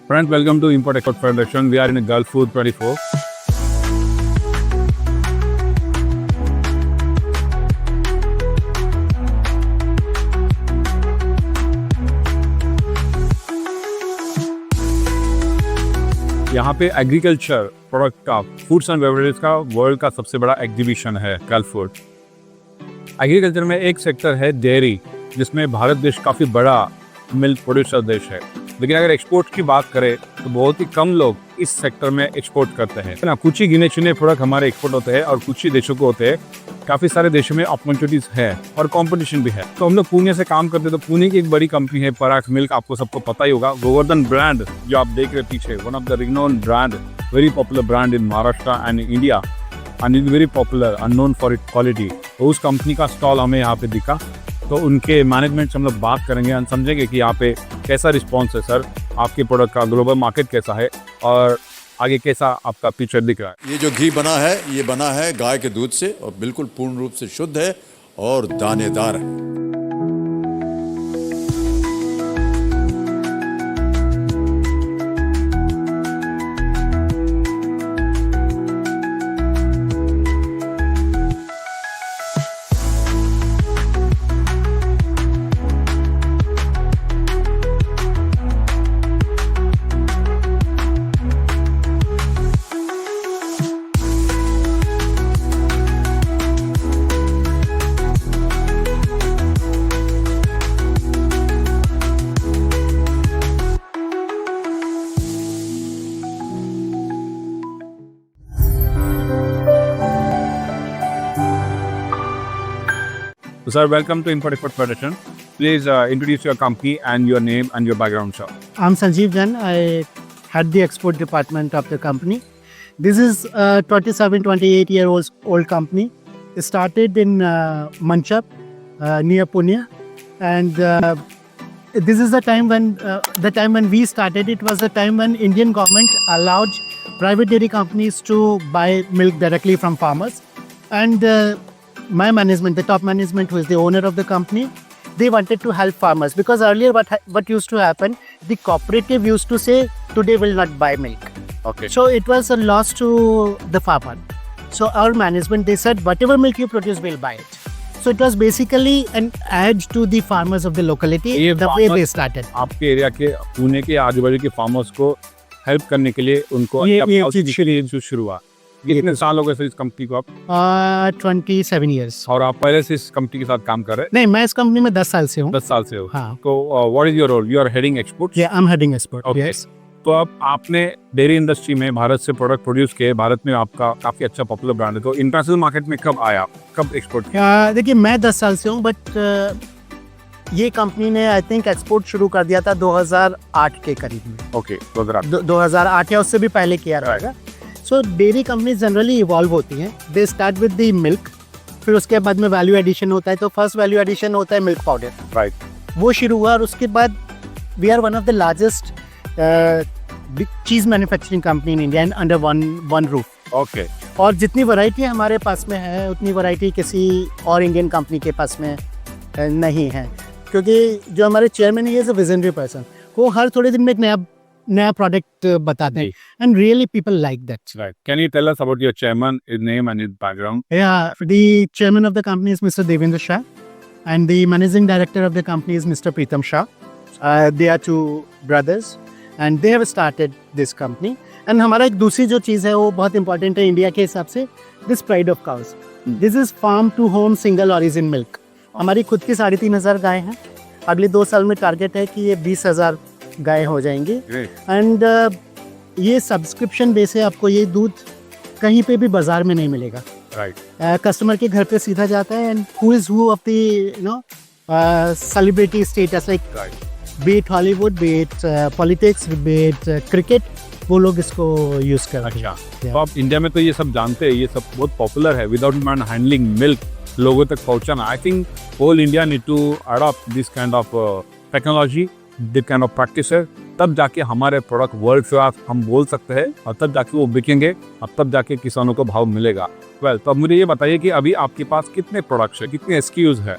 Friends, welcome to Import Export Federation. We are in Gulf Food 24. यहाँ पे agriculture product का, foods and beverages का world का सबसे बड़ा एग्जीबिशन है गल्फ फूड। एग्रीकल्चर में एक सेक्टर है डेयरी, जिसमें भारत देश काफ़ी बड़ा मिल्क प्रोड्यूसर देश है। लेकिन अगर एक्सपोर्ट की बात करें तो बहुत ही कम लोग इस सेक्टर में एक्सपोर्ट करते हैं ना। कुछ ही गिने चुने प्रोडक्ट हमारे एक्सपोर्ट होते हैं और कुछ ही देशों को होते हैं। काफ़ी सारे देशों में अपॉर्चुनिटीज़ है और कंपटीशन भी है। तो हम लोग पुणे से काम करते हैं, तो पुणे की एक बड़ी कंपनी है पराग मिल्क, आपको सबको पता ही होगा। गोवर्धन ब्रांड जो आप देख रहे पीछे, one of the renowned brand, very popular brand in Maharashtra and India and is very popular and known for it quality. तो उस कंपनी का स्टॉल हमें यहाँ पे दिखा, तो उनके मैनेजमेंट से हम लोग बात करेंगे और समझेंगे कि यहाँ पे कैसा रिस्पॉन्स है सर, आपके प्रोडक्ट का ग्लोबल मार्केट कैसा है और आगे कैसा आपका पिक्चर दिख रहा है। ये जो घी बना है, ये बना है गाय के दूध से और बिल्कुल पूर्ण रूप से शुद्ध है और दानेदार है। So, sir, welcome to Import Export Federation. Please introduce your company and your name and your background, sir. I'm Sanjeev Jain. I head the export department of the company. This is a 28-year-old company. It started in Manchap, near Pune, and this is the time when we started. It was the time when Indian government allowed private dairy companies to buy milk directly from farmers, and my management, the top management, who is the owner of the company, they wanted to help farmers, because earlier what used to happen, the cooperative used to say today will not buy milk. Okay. So it was a loss to the farmer. So our management, they said whatever milk you produce, we'll buy it. So it was basically an ad to the farmers of the locality, the way they started. आपके area के, पुणे के आजू बाजू के farmers को help करने के लिए उनको ये शुरू हुआ। कितने साल हो गए सर इस कंपनी को आप? 27 years. और आप पहले से इस कंपनी के साथ काम कर रहे हैं? नहीं, मैं इस कंपनी में 10 साल से हूँ। 10 साल से हो। हाँ। तो what is your role? You are heading export? Yeah, I'm heading export. Okay. Yes. तो अब आपने डेयरी इंडस्ट्री में भारत से प्रोडक्ट प्रोड्यूस किए, भारत में आपका काफी अच्छा पॉपुलर ब्रांड है, तो इंटरनेशनल मार्केट में कब आया, कब एक्सपोर्ट किया? देखिए, मैं 10 साल से हूँ, बट ये कंपनी ने आई थिंक एक्सपोर्ट शुरू कर दिया था 2008 के करीब में। ओके, 2008 या उससे भी पहले किया रहेगा। सो डेयरी कंपनी जनरली इवॉल्व होती हैं। They start with the milk, फिर उसके बाद में वैल्यू एडिशन होता है। तो फर्स्ट वैल्यू एडिशन होता है मिल्क पाउडर, राइट, वो शुरू हुआ। और उसके बाद we are one of the largest cheese manufacturing company in India under one roof. Okay. और जितनी वैरायटी हमारे पास में है, उतनी वैरायटी किसी और इंडियन कंपनी के पास में नहीं है, क्योंकि जो हमारे चेयरमैन है, विजनरी पर्सन, वो हर थोड़े दिन में एक नया प्रोडक्ट बताते हैं, and really people like that. Right, can you tell us about your chairman, his name and his background? Yeah, the chairman of the company is Mr. Devendra Shah, and the managing director of the company is Mr. Pritam Shah. They are two brothers, and they have started this company. And हमारा एक दूसरी जो चीज़ है वो बहुत important है India के हिसाब से, this pride of cows. This is farm to home single origin milk. हमारी खुद की 3,500 गाय हैं। अगले 2 साल में टारगेट है कि ये 20,000 गाय हो जाएंगी। एंड ये सब्सक्रिप्शन बेस है, आपको ये दूध कहीं पे भी बाजार में नहीं मिलेगा। राइट, कस्टमर के घर पे सीधा जाता है, and who is who of the celebrity status, like B it Hollywood, B it politics, B it cricket, वो लोग इसको यूज करते हैं। अच्छा, तो आप इंडिया में तो ये सब जानते हैं, ये सब बहुत पॉपुलर है। विदाउट मैन हैंडलिंग मिल्क लोगों तक पहुंचाना, I think whole India need to adopt this kind of technology, this kind of practice, तब जाके हमारे प्रोडक्ट वर्ल्ड फेमस हम बोल सकते हैं, और तब जाके वो बिकेंगे, और तब जाके किसानों को भाव मिलेगा। वेल, तो अब मुझे ये बताइए कि अभी आपके पास कितने प्रोडक्ट्स है, कितने SKUs है?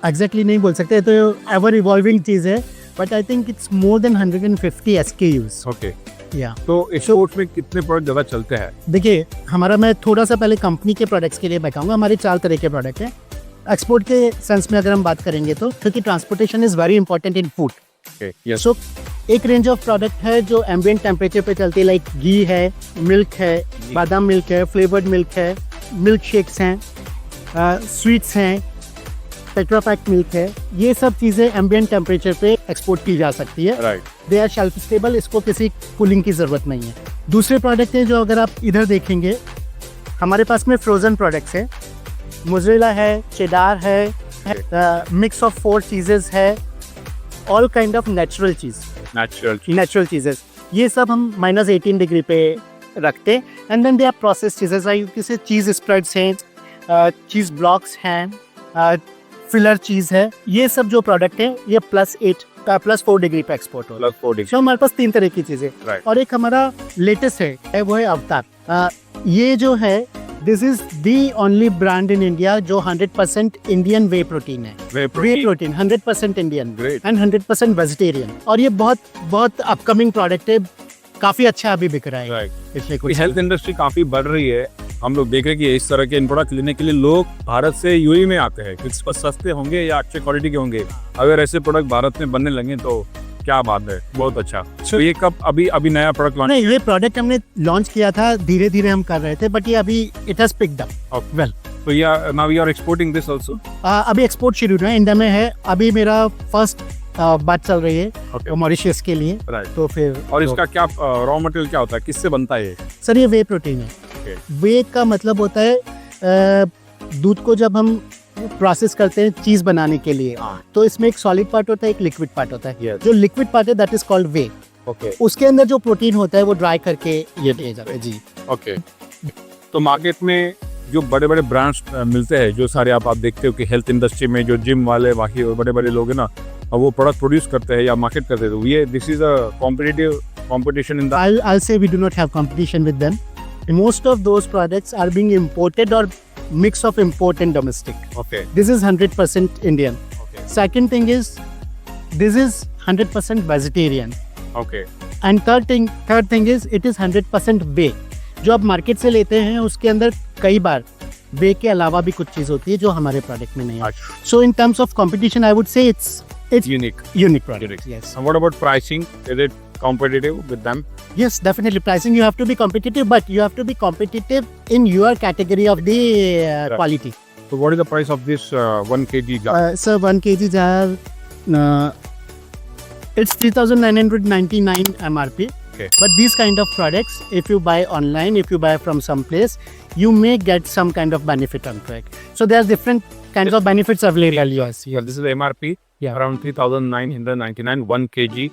एग्जैक्टली नहीं बोल सकते, तो एवर इवॉल्विंग चीज़ है। but I think it's more than 150 SKUs. Okay, Yeah. तो एक्सपोर्ट्स में कितने प्रोडक्ट ज़्यादा चलते हैं? देखिए हमारा, मैं थोड़ा सा पहले कंपनी के प्रोडक्ट्स के लिए बताऊंगा. हमारे 4 तरह के प्रोडक्ट हैं. एक्सपोर्ट के सेंस में अगर हम बात करेंगे तो, क्योंकि transportation is very important in food. Okay, yes, so एक रेंज ऑफ प्रोडक्ट है जो एम्बिएंट टेम्परेचर पे चलती है, लाइक घी है, मिल्क है, बादाम मिल्क है, फ्लेवर्ड मिल्क है, मिल्क शेक्स हैं, स्वीट्स हैं, टेट्रापैक मिल्क है. ये सब चीज़ें एम्बिएंट टेम्परेचर पे एक्सपोर्ट की जा सकती है. Right, they are shelf stable, इसको किसी कूलिंग की ज़रूरत नहीं है. दूसरे प्रोडक्ट हैं जो अगर आप इधर देखेंगे, हमारे पास में फ्रोज़न प्रोडक्ट्स हैं. मोज़रेला है, चेडार है, मिक्स ऑफ 4 चीज़ेज़ है, all kind of natural cheese, natural cheeses. ये सब हम -18 डिग्री पे रखते हैं. And then they are process cheeses, like जैसे चीज़ स्प्रेड्स हैं, चीज़ ब्लॉक्स हैं, फिलर चीज़ है. ये सब जो प्रोडक्ट है ये +4 डिग्री पे एक्सपोर्ट हो रहा है. +4 डिग्री, तो हमारे पास 3 तरह की चीज़ें. Right. और एक हमारा लेटेस्ट है वो है अवतार. ये जो है, this is the only brand in India जो 100% इंडियन वे प्रोटीन है. Whey whey protein 100% Indian Great. And 100% vegetarian. और ये बहुत अपकमिंग प्रोडक्ट है, काफ़ी अच्छा अभी बिक रहा है. राइट. पिछले कुछ हेल्थ इंडस्ट्री काफ़ी बढ़ रही है. हम लोग देख रहे हैं कि इस तरह के इन प्रोडक्ट लेने के लिए लोग भारत से यूएई में आते हैं, क्योंकि सस्ते होंगे या अच्छे क्वालिटी के होंगे. अगर ऐसे प्रोडक्ट भारत में बनने लगे तो क्या बात है, बहुत अच्छा. तो ये कब अभी नया प्रोडक्ट लॉन्च? नहीं, ये प्रोडक्ट हमने लॉन्च किया था, धीरे धीरे हम कर रहे थे, बट ये अभी it has picked up well. तो या now we are exporting this also? अभी एक्सपोर्ट शुरू है, इंडिया में है. अभी मेरा फर्स्ट बात चल रही है Okay. मॉरिशस के लिए. राइट. तो फिर और इसका क्या रॉ मटेरियल क्या होता है, किससे बनता है ये? सर ये वे प्रोटीन है. Okay. वे का मतलब होता है दूध को जब हम प्रोसेस करते हैं चीज बनाने के लिए, तो इसमें एक सॉलिड पार्ट होता है, एक लिक्विड पार्ट होता है. Yes. जो लिक्विड पार्ट है that is called way. Okay, उसके अंदर जो प्रोटीन होता है वो ड्राई करके ये दिया जाता है. जी. ओके. तो मार्केट में जो बड़े बड़े ब्रांड्स मिलते हैं, जो सारे आप देखते हो कि हेल्थ इंडस्ट्री में जो जिम वाले बाकी बड़े बड़े लोग हैं ना, और वो प्रोडक्ट प्रोड्यूस करते हैं या मार्केट करते हैं, तो ये this is a competition in the I'll say we do not have competition with them. Most of those products are being imported or mix of import and domestic. okay. This is 100% Indian. Okay. Second thing is, this is 100% vegetarian. Okay. And third thing is, it is 100% वे. जो आप market से लेते हैं उसके अंदर कई बार वे के अलावा भी कुछ चीज़ होती है जो हमारे प्रोडक्ट में नहीं है. So in terms of competition, I would say it's unique product. Yes. And what about pricing? Is it competitive with them? Yes, definitely. Pricing, you have to be competitive, but you have to be competitive in your category of the Right. quality. So what is the price of this 1 kg jar? So 1 kg jar, it's 3,999 MRP. Okay. But these kind of products, if you buy online, if you buy from some place, you may get some kind of benefit on it. So there are different kinds of benefits available. Yes. Yeah, this is the MRP. Yeah. Around 3,999 1 kg.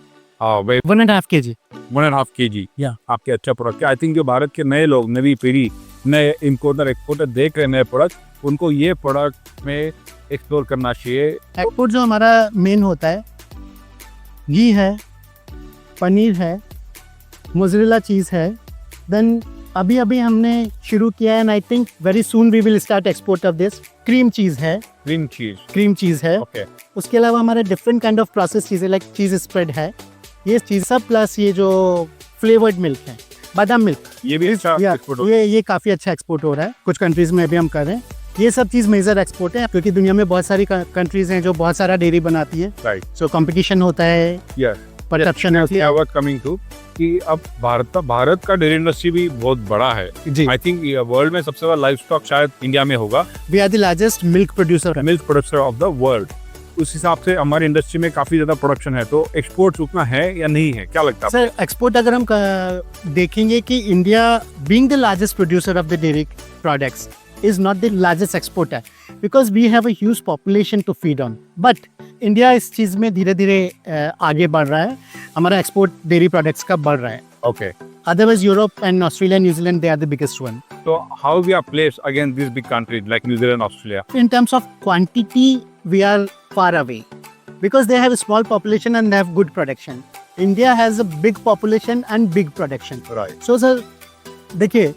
Weight 1.5 kg. 1.5 kg. Yeah. आपके अच्छा product. I think जो भारत के नए लोग, नई पीढ़ी, नए importer exporter देख रहे हैं नए प्रोडक्ट, उनको ये प्रोडक्ट में एक्सप्लोर करना चाहिए. एक्सपोर्ट जो हमारा मेन होता है, घी है, पनीर है, मोज़रेला चीज़ है. देन अभी हमने शुरू किया है, and I think very soon we will start export of this. Cream cheese है, क्रीम चीज. है. ओके. उसके अलावा हमारे डिफरेंट काइंड ऑफ प्रोसेस चीज़ें लाइक चीज़ स्प्रेड है, ये चीज़ सब, प्लस ये जो फ्लेवर्ड मिल्क है, बादाम मिल्क, ये भी अच्छा एक्सपोर्ट ये काफ़ी अच्छा एक्सपोर्ट हो रहा है. कुछ कंट्रीज़ में अभी हम कर रहे हैं. ये सब चीज़ मेजर एक्सपोर्ट है, क्योंकि दुनिया में बहुत सारी कंट्रीज़ हैं जो बहुत सारा डेयरी बनाती है. राइट. सो कंपटीशन होता है, परसेप्शन होती है. कमिंग टू कि अब भारत का डेयरी इंडस्ट्री भी बहुत बड़ा है. जी. आई थिंक वर्ल्ड में सबसे बड़ा लाइव स्टॉक शायद इंडिया में होगा. We are the largest milk producer of the world. उस हिसाब से हमारी इंडस्ट्री में काफी ज्यादा प्रोडक्शन है, तो एक्सपोर्ट उतना है या नहीं है, क्या लगता है? सर एक्सपोर्ट अगर हम देखेंगे कि India being the largest producer of the dairy products is not the largest exporter because we have a huge population to feed on. But India इस चीज़ में धीरे धीरे आगे बढ़ रहा है. हमारा एक्सपोर्ट डेयरी प्रोडक्ट्स का बढ़ रहा है. Okay. Otherwise Europe and Australia, New Zealand, they are the biggest one. So how we are placed against these big countries like New Zealand, Australia? In terms of quantity, we are far away because they have a small population and they have good production. India has a big population and big production. Right. So sir देखिए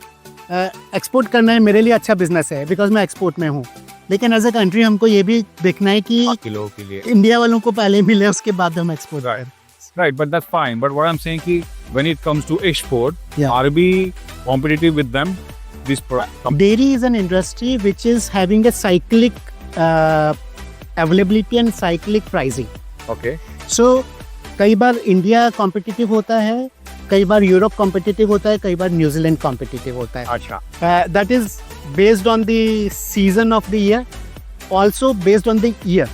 export करना है मेरे लिए अच्छा business है because मैं export में हूँ. लेकिन एज अ कंट्री हमको ये भी देखना है कि बाकी लोगों के लिए इंडिया वालों को पहले मिले, उसके बाद हम एक्सपोर्ट करें. right, but that's fine. But what I'm saying कि when it comes to export, Yeah. are we competitive with them? This Dairy is an industry which is having a cyclic availability and cyclic pricing. okay. So कई बार India competitive होता है, कई बार Europe competitive होता है, कई बार New Zealand competitive होता है. अच्छा. That is based on the season of the year, also based on the year.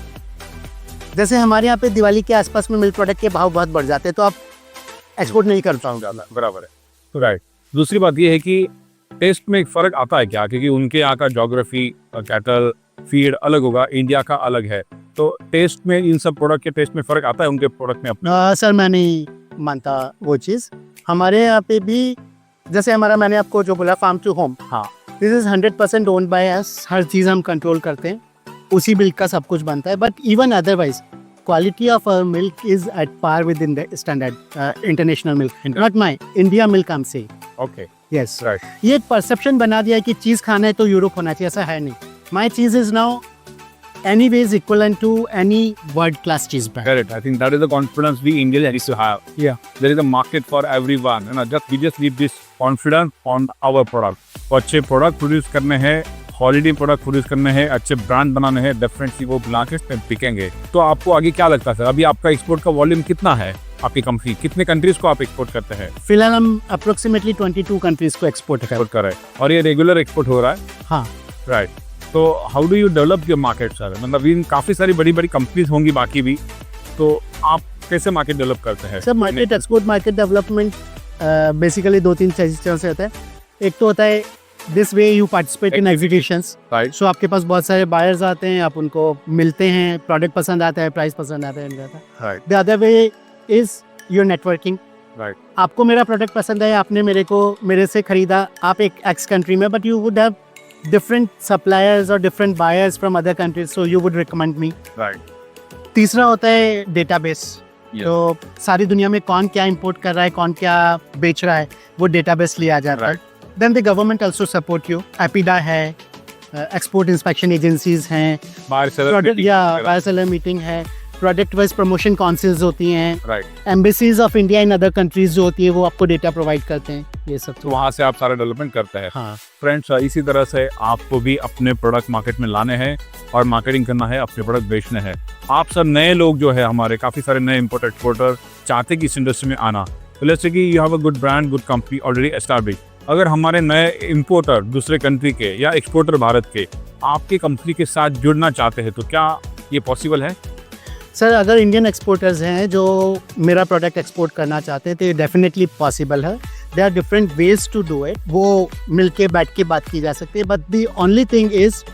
जैसे हमारे यहाँ पे दिवाली के आसपास में मिल्क प्रोडक्ट के भाव बहुत बढ़ जाते हैं, तो आप एक्सपोर्ट नहीं कर पाओगे. बराबर है. तो राइट. दूसरी बात ये है कि टेस्ट में एक फर्क आता है क्या, क्योंकि उनके यहाँ का ज्योग्राफी, कैटल फीड अलग होगा, इंडिया का अलग है, तो टेस्ट में इन सब प्रोडक्ट के टेस्ट में फर्क आता है उनके प्रोडक्ट में अपना? सर मैं नहीं मानता वो चीज़. हमारे यहाँ पे भी जैसे हमारा, मैंने आपको जो बोला फार्म टू होम, हाँ, this is 100% owned by us. हर चीज़ हम कंट्रोल करते हैं, उसी मिल्क का सब कुछ बनता है. But even otherwise quality of our milk is at par within the standard international milk. Not my India milk, I am say. Okay. Yes, right. ये एक परसेप्शन बना दिया है कि चीज़ खाना है तो यूरोप होना चाहिए, ऐसा है नहीं. My cheese is now anyways equivalent to any world class cheese brand. Correct. I think that is the confidence we Indians need to have. Yeah. There is a market for everyone. You know, we just need this confidence on our product. तो अच्छे product produce करने हैं, quality product produce करने हैं, अच्छे brand बनाने हैं, definitely वो मार्केट में बिकेंगे. तो आपको आगे क्या लगता है सर, अभी आपका एक्सपोर्ट का वॉल्यूम कितना है? आपकी कंपनी कितने कंट्रीज को आप एक्सपोर्ट करते हैं? फिलहाल हम अप्रोक्सीमेटली 22 कंट्रीज को एक्सपोर्ट कर रहे हैं और ये रेगुलर एक्सपोर्ट हो रहा है. हाँ. राइट. तो how do you develop your market sir? मतलब इन काफ़ी सारी बड़ी बड़ी कंपनीज होंगी बाकी भी, तो आप कैसे मार्केट डेवलप करते हैं? Sir market, export market development basically 2-3 चीज़ों से होता है. एक तो होता है this way you participate in exhibitions. Right. So आपके पास बहुत सारे बायर्स आते हैं, आप उनको मिलते हैं, प्रोडक्ट पसंद आता है, प्राइस पसंद आता है. Right. The other way is your networking. Right. आपको मेरा प्रोडक्ट पसंद है, आपने मेरे से खरीदा, आप एक एक्स कंट्री में, but you would have different suppliers or different buyers from other countries, so you would recommend me. Right. तीसरा होता है डेटाबेस. Yes. तो सारी दुनिया में कौन क्या इंपोर्ट कर रहा है, कौन क्या बेच रहा है, वो डेटाबेस लिया जाता है. Then the government also support you. APEDA है, एक्सपोर्ट इंस्पेक्शन एजेंसीज हैं, बायर सेलर मीटिंग है, प्रोडक्ट वाइज प्रमोशन काउंसिल्स होती हैं, right. Embassies of India in other countries जो होती है, वो आपको डेटा प्रोवाइड करते हैं. ये सब तो वहाँ से आप सारा डेवलपमेंट करते हैं. हाँ. फ्रेंड्स, इसी तरह से आपको भी अपने प्रोडक्ट मार्केट में लाने हैं और मार्केटिंग करना है, अपने प्रोडक्ट बेचने हैं. आप सब नए लोग जो है, हमारे काफ़ी सारे नए इम्पोर्टर एक्सपोर्टर चाहते कि इस इंडस्ट्री में आना. तो लेट्स से कि you have a good brand, good company already establish. अगर हमारे नए इम्पोर्टर दूसरे कंट्री के या एक्सपोर्टर भारत के आपकी कंपनी के साथ जुड़ना चाहते हैं, तो क्या ये पॉसिबल है? सर अगर इंडियन एक्सपोर्टर्स हैं जो मेरा प्रोडक्ट एक्सपोर्ट करना चाहते हैं, तो ये डेफिनेटली पॉसिबल है. There are different ways to do it. वो मिलके बैठ के बात की जा सकती है. But the only thing is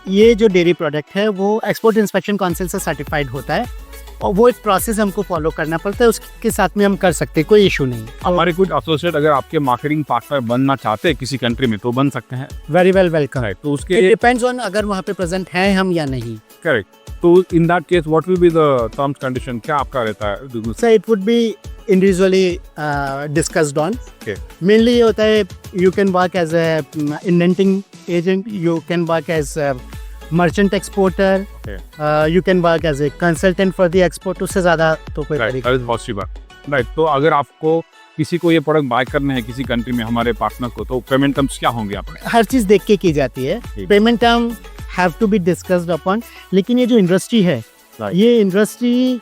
ये जो डेयरी प्रोडक्ट है वो एक्सपोर्ट इंस्पेक्शन काउंसिल से सर्टिफाइड होता है, और वो एक प्रोसेस हमको फॉलो करना पड़ता है. उसके साथ में हम कर सकते हैं, कोई इशू नहीं. हमारे कुछ एसोसिएट अगर आपके मार्केटिंग पार्टनर बनना चाहते हैं किसी कंट्री में, तो बन सकते हैं. Very well welcome. है तो उसके डिपेंड्स ऑन अगर वहाँ पे प्रेजेंट हैं हम या नहीं. करेक्ट. तो in that case what will be the terms condition, क्या आपका रहता है? Sir it would be individually discussed on. Mainly ये होता है, you can work as a indenting agent, you can work as merchant exporter, you can work as a consultant for the export. उससे ज़्यादा तो कोई तरीका नहीं. पॉसिबल. राइट. तो अगर आपको किसी को ये प्रोडक्ट बाय करने हैं किसी कंट्री में, हमारे पार्टनर को, तो पेमेंट टर्म्स क्या होंगे आपके? हर चीज़ देख के की जाती है. Payment term have to be discussed upon. लेकिन ये जो इंडस्ट्री है, ये इंडस्ट्री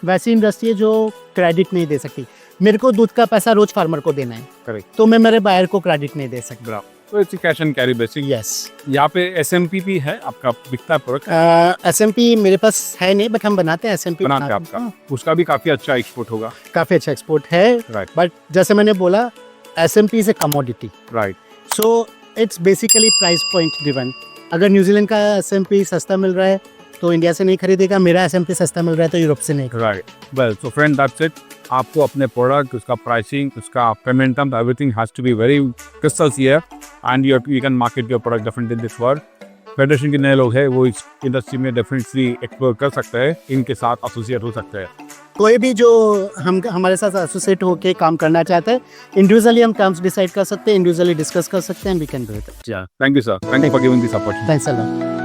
वैसी इंडस्ट्री है जो क्रेडिट नहीं दे सकती. मेरे को दूध का पैसा रोज फार्मर को देना है, करेक्ट, तो मैं मेरे बायर को क्रेडिट नहीं दे सकता. तो it's cash and carry basic. Yes. यहाँ पे एसएमपी भी है आपका, बिकता है प्रोडक्ट? एसएमपी मेरे पास है नहीं, बट हम बनाते हैं. एसएमपी बनाते हैं आपका, उसका भी काफी अच्छा एक्सपोर्ट होगा. काफी अच्छा एक्सपोर्ट है. राइट. बट जैसे मैंने बोला, SMP is a commodity. Right. So it's basically price point driven. अगर न्यूजीलैंड का एसएमपी सस्ता मिल रहा है तो इंडिया से नहीं खरीदेगा, मेरा एसएमपी सस्ता मिल रहा है तो यूरोप से नहीं. Right. Well, so friend, that's it. आपको अपने प्रोडक्ट, उसका प्राइसिंग, उसका payment term, everything has to be very crystal clear and you can market your product definitely in this world. Federation के नए लोग हैं, वो इस इंडस्ट्री में डेफिनेटली एक्सप्लोर कर सकते हैं, इनके साथ एसोसिएट हो सकते हैं. कोई भी जो हमारे साथ एसोसिएट होके काम करना चाहता है, इंडिविजुअली हम टर्म्स डिसाइड कर सकते हैं, इंडिविजुअली डिस्कस कर सकते हैं, we can do it. Thank you, sir. Thank you for giving this opportunity. Thanks a lot.